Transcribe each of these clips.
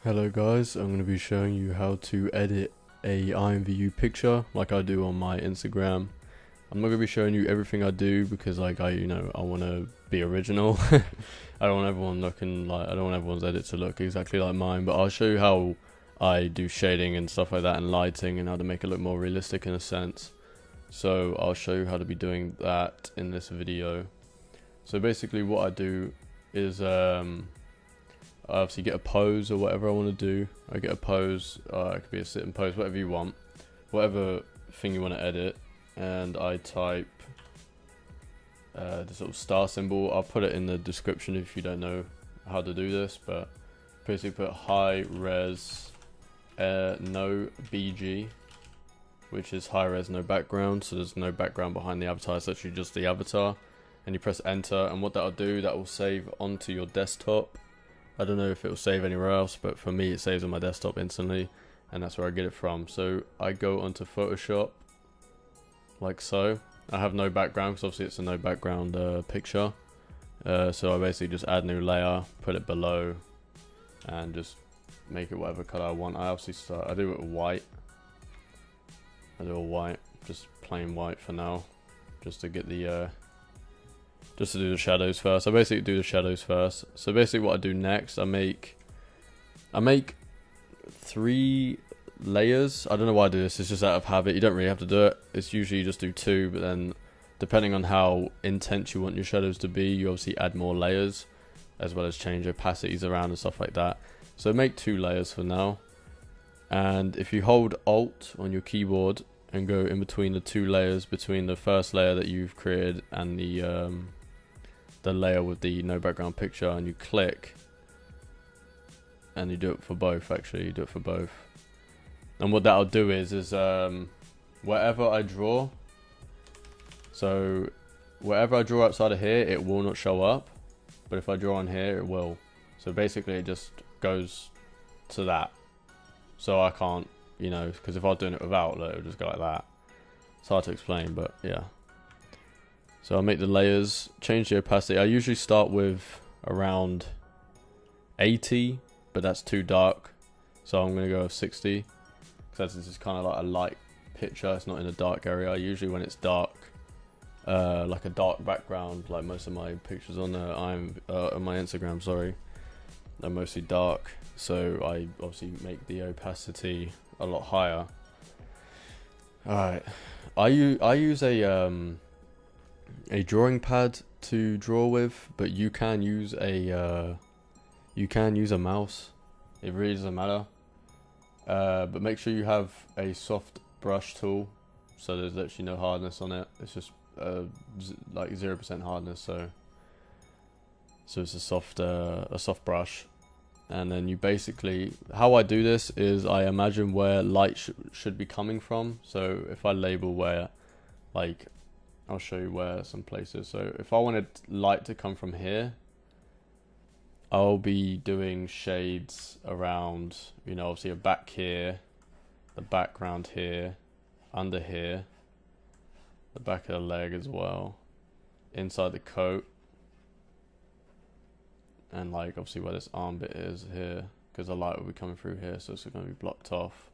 Hello guys, I'm going to be showing you how to edit a IMVU picture like I do on my Instagram. I'm not going to be showing you everything I do because I want to be original. I don't want everyone looking like, I don't want everyone's edit to look exactly like mine, but I'll show you how I do shading and stuff like that and lighting and how to make it look more realistic in a sense. So I'll show you how to be doing that in this video. So basically what I do is I obviously get a pose or whatever I want to do. I get a pose, it could be a sitting pose, whatever you want, whatever thing you want to edit, and I type the sort of star symbol. I'll put it in the description if you don't know how to do this, but basically put high res no BG, which is high res no background, so there's no background behind the avatar, it's actually just the avatar, and you press enter, and what that'll do, that will save onto your desktop. I don't know if it will save anywhere else, but for me it saves on my desktop instantly, and that's where I get it from. So I go onto Photoshop, like so. I have no background, because obviously it's a no background picture. So I basically just add new layer, put it below, and just make it whatever color I want. I obviously I do it with white. I do a white, just plain white for now, just to get the just to do the shadows first. I basically do the shadows first. So basically what I do next, I make 3 layers. I don't know why I do this, it's just out of habit. You don't really have to do it. It's usually you just do 2, but then depending on how intense you want your shadows to be, you obviously add more layers, as well as change opacities around and stuff like that. So make 2 layers for now. And if you hold Alt on your keyboard and go in between the 2 layers, between the first layer that you've created and the layer with the no background picture, and you click, and you do it for both. Actually, you do it for both, and what that'll do is wherever I draw, so wherever I draw outside of here, it will not show up, but if I draw on here, it will. So basically it just goes to that, so I can't, because if I was doing it without, it would just go like that. It's hard to explain, but yeah. So I'll make the layers, change the opacity. I usually start with around 80, but that's too dark, so I'm going to go with 60, because this is kind of like a light picture, it's not in a dark area. Usually when it's dark, like a dark background, like most of my pictures on on my Instagram, sorry, they're mostly dark, so I obviously make the opacity a lot higher. Alright, I use a drawing pad to draw with, but you can use a mouse. It really doesn't matter. But make sure you have a soft brush tool, so there's literally no hardness on it. It's just like 0% hardness, so it's a soft brush. And then you basically, how I do this is I imagine where light should be coming from. So if I label where, like, I'll show you where some places. So if I wanted light to come from here, I'll be doing shades around, obviously a back here, the background here, under here, the back of the leg as well, inside the coat, and like obviously where this arm bit is here, because the light will be coming through here, so it's going to be blocked off.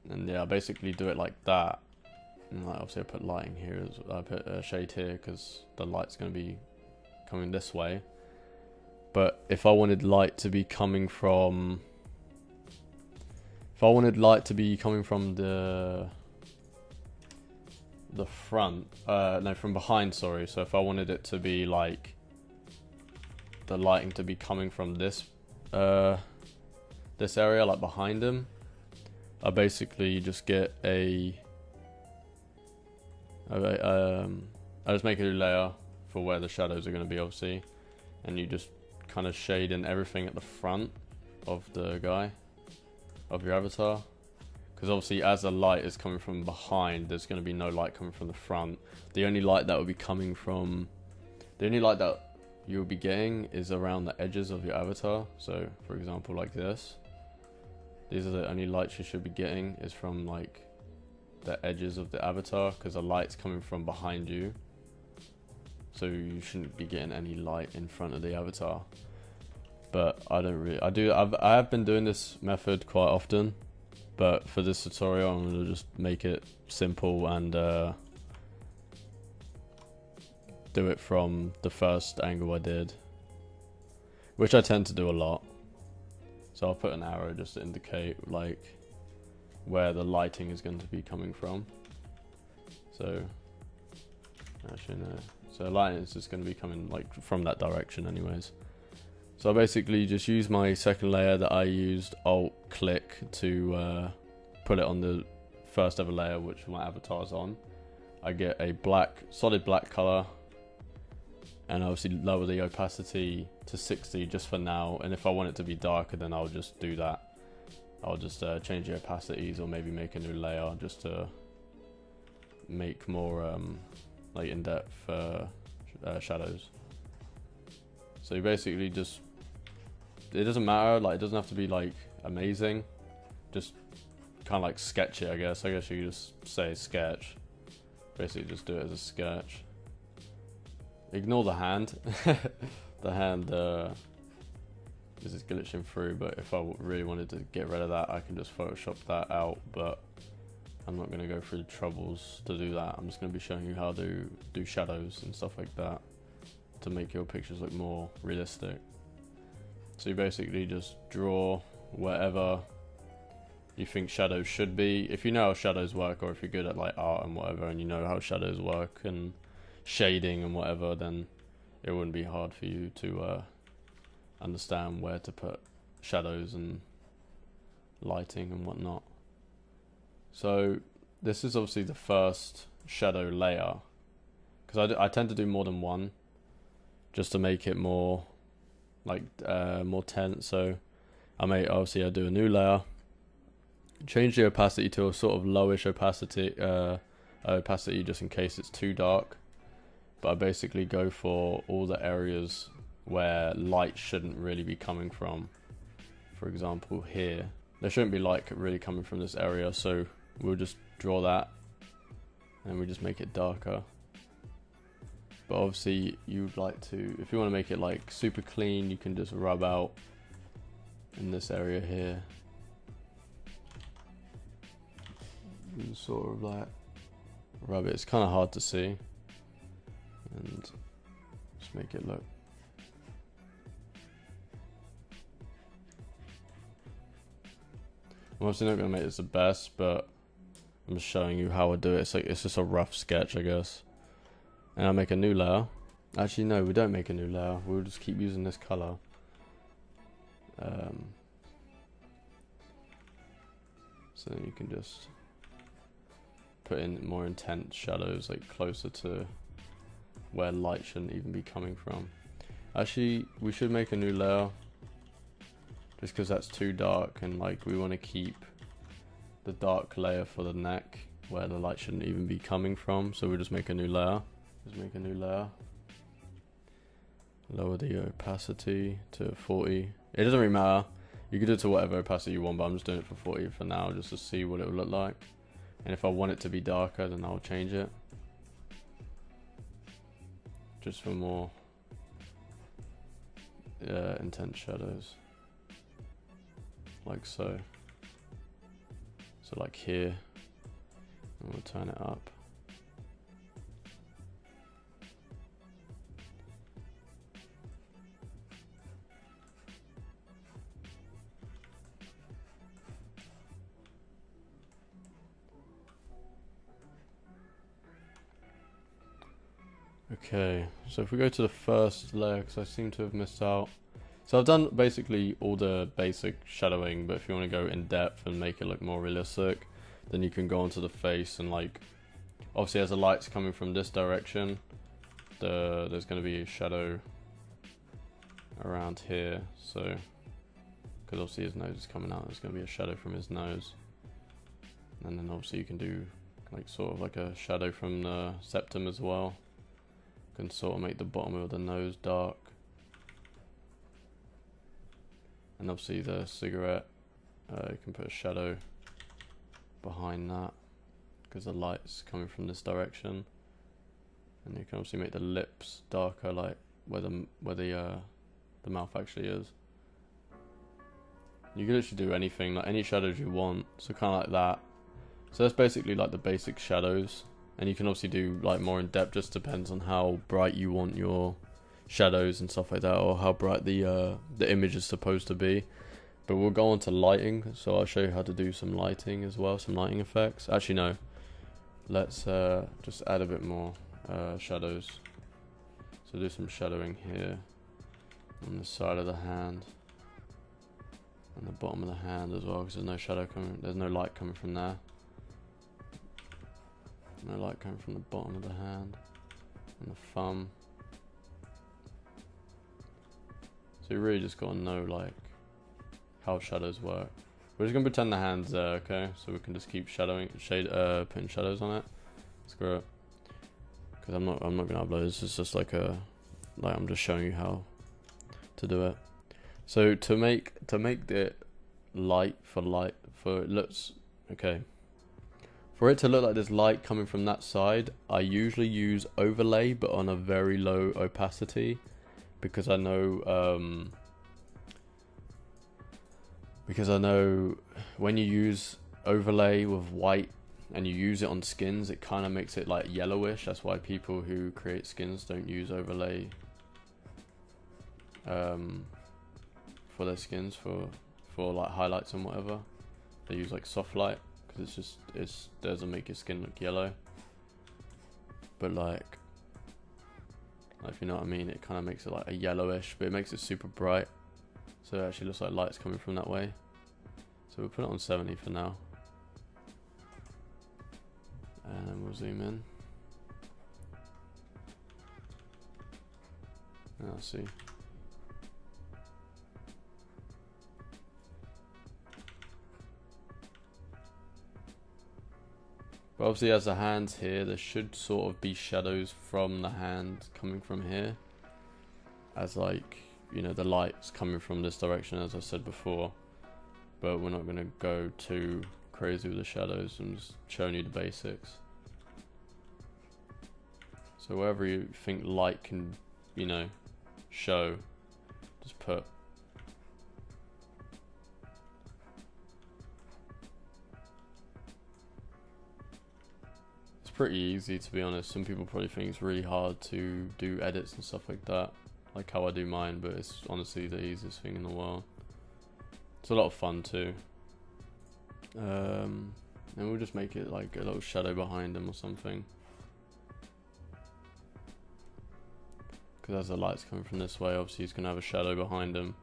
And yeah, I basically do it like that. And like obviously I put lighting here, I put a shade here because the light's going to be coming this way. But if I wanted light to be coming from, the front, no, from behind, sorry. So if I wanted it to be like the lighting to be coming from this this area, like behind him, I basically just get I just make a new layer for where the shadows are going to be, obviously, and you just kind of shade in everything at the front of the guy, of your avatar, because obviously as the light is coming from behind, there's going to be no light coming from the front. The only light that will be coming from, the only light that you'll be getting is around the edges of your avatar. So for example, like this, these are the only lights you should be getting, is from like the edges of the avatar, because the light's coming from behind you, so you shouldn't be getting any light in front of the avatar. but I don't really. I have been doing this method quite often, but for this tutorial, I'm gonna just make it simple and do it from the first angle I did, which I tend to do a lot. So I'll put an arrow just to indicate like where the lighting is going to be coming from. So actually no, so lighting is just going to be coming like from that direction anyways. So I basically just use my second layer that I used Alt click to put it on the first ever layer which my avatar's on. I get a solid black color, and obviously lower the opacity to 60 just for now, and if I want it to be darker then I'll just do that. I'll just change the opacities or maybe make a new layer just to make more like in-depth shadows. So you basically just, it doesn't matter, like it doesn't have to be like amazing, just kind of like sketch it, I guess you could just say sketch, basically just do it as a sketch. Ignore the hand. The hand is just glitching through, but if I really wanted to get rid of that I can just Photoshop that out, but I'm not going to go through the troubles to do that. I'm just going to be showing you how to do shadows and stuff like that to make your pictures look more realistic. So you basically just draw wherever you think shadows should be. If you know how shadows work, or if you're good at like art and whatever and you know how shadows work and shading and whatever, then it wouldn't be hard for you to understand where to put shadows and lighting and whatnot. So this is obviously the first shadow layer, because I tend to do more than one just to make it more like more tense. So I do a new layer, change the opacity to a sort of lowish opacity just in case it's too dark. But I basically go for all the areas where light shouldn't really be coming from. For example, here there shouldn't be light really coming from this area, so we'll just draw that and we just make it darker. But obviously you'd like to, if you want to make it like super clean, you can just rub out in this area here and sort of like rub it. It's kind of hard to see, and just make it look. I'm obviously not going to make this the best, but I'm just showing you how I do it. It's like, it's just a rough sketch, I guess. And I make a new layer. Actually no, we don't make a new layer, we'll just keep using this color. So then you can just put in more intense shadows, like closer to where light shouldn't even be coming from. Actually, we should make a new layer just because that's too dark, and like we want to keep the dark layer for the neck where the light shouldn't even be coming from. So we'll just make a new layer. Lower the opacity to 40. It doesn't really matter, you can do it to whatever opacity you want, but I'm just doing it for 40 for now just to see what it will look like. And if I want it to be darker, then I'll change it just for more intense shadows, like so. So like here, and we'll turn it up. Okay, so if we go to the first layer, because I seem to have missed out. So I've done basically all the basic shadowing, but if you want to go in depth and make it look more realistic, then you can go onto the face and like, obviously as the light's coming from this direction, there's going to be a shadow around here. So, because obviously his nose is coming out, there's going to be a shadow from his nose. And then obviously you can do like sort of like a shadow from the septum as well. You can sort of make the bottom of the nose dark. And obviously the cigarette, you can put a shadow behind that because the light's coming from this direction. And you can obviously make the lips darker, like where the mouth actually is. You can literally do anything, like any shadows you want. So kind of like that. So that's basically like the basic shadows. And you can obviously do like more in depth, just depends on how bright you want your shadows and stuff like that, or how bright the image is supposed to be. But we'll go on to lighting, so I'll show you how to do some lighting as well, some lighting effects. Actually no, let's just add a bit more shadows. So do some shadowing here on the side of the hand and the bottom of the hand as well, because there's no shadow coming, there's no light coming from there. No light coming from the bottom of the hand and the thumb. So you really just gotta know like how shadows work. We're just gonna pretend the hand's there, okay? So we can just keep putting shadows on it. Screw it, because I'm not gonna upload this. It's just like I'm just showing you how to do it. So to make it light for it looks okay. For it to look like there's light coming from that side, I usually use overlay, but on a very low opacity, because I know when you use overlay with white and you use it on skins, it kind of makes it like yellowish. That's why people who create skins don't use overlay for their skins for like highlights and whatever. They use like soft light, because it doesn't make your skin look yellow. But like if you know what I mean, it kind of makes it like a yellowish, but it makes it super bright, so it actually looks like light's coming from that way. So we'll put it on 70 for now, and then we'll zoom in and I'll see. But obviously as the hand's here, there should sort of be shadows from the hand coming from here, as like, you know, the light's coming from this direction, as I said before. But we're not going to go too crazy with the shadows. I'm just showing you the basics. So wherever you think light can, you know, show, just put. Pretty easy, to be honest. Some people probably think it's really hard to do edits and stuff like that, like how I do mine, but it's honestly the easiest thing in the world. It's a lot of fun too. And we'll just make it like a little shadow behind him or something, because as the light's coming from this way, obviously he's gonna have a shadow behind him.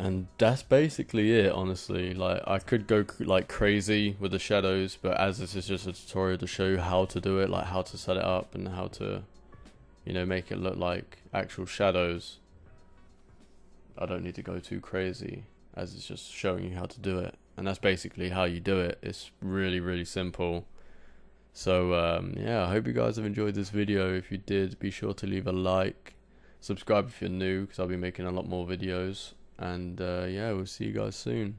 And that's basically it, honestly. Like, I could go like crazy with the shadows, but as this is just a tutorial to show you how to do it, like how to set it up and how to, you know, make it look like actual shadows, I don't need to go too crazy, as it's just showing you how to do it. And that's basically how you do it. It's really, really simple. So yeah, I hope you guys have enjoyed this video. If you did, be sure to leave a like, subscribe if you're new, because I'll be making a lot more videos. And yeah, we'll see you guys soon.